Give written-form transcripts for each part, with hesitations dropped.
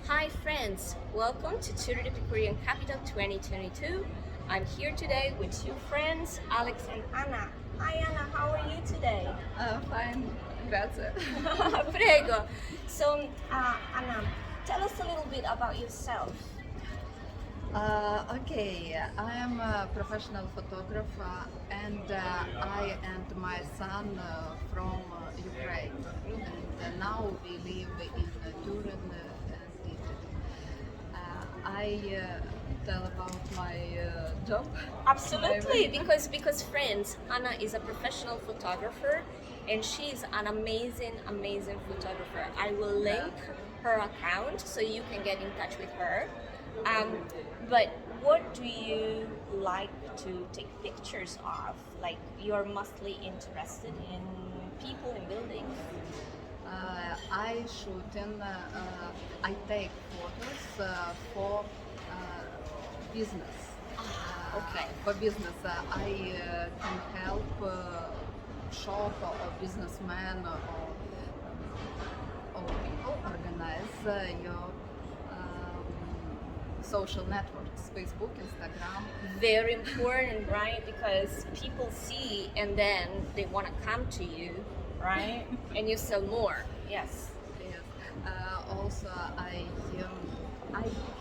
Hi friends, welcome to Turin Epicurean Capital 2022. I'm here today with two friends, Alex and Anna. Hi Anna, how are you today? Fine, grazie. Prego. So Anna, tell us a little bit about yourself. Okay, I am a professional photographer and I and my son from Ukraine. And now we live in Turin and Italy. I tell about my job. Absolutely, Maybe. because friends, Anna is a professional photographer and she's an amazing photographer. I will link her account so you can get in touch with her. Um, but what do you like to take pictures of? Like you're mostly interested in people and buildings. I shoot in, I take photos for business. Okay. For business, I can help shop or businessman or people organize your social networks, Facebook, Instagram. Very important, right? Because people see and then they want to come to you, right? And you sell more. Yes. Yes. Also, I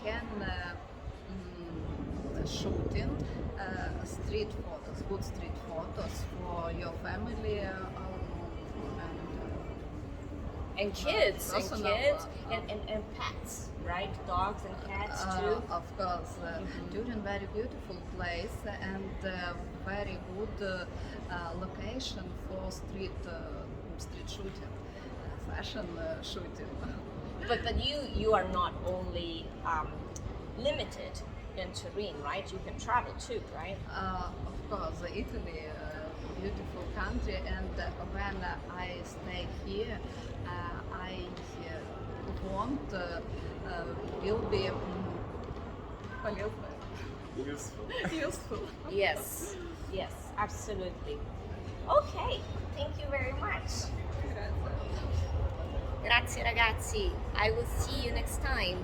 can shooting street photos, good street photos for your family And kids, personal, and pets, right? Dogs and cats too. Of course, Turin very beautiful place and very good location for street shooting, fashion shooting. But you are not only limited in Turin, right? You can travel too, right? Of course, Italy, beautiful country, and when I stay here, I want will be полезно. Useful. Yes, yes, absolutely. Okay, thank you very much. Grazie ragazzi. I will see you next time.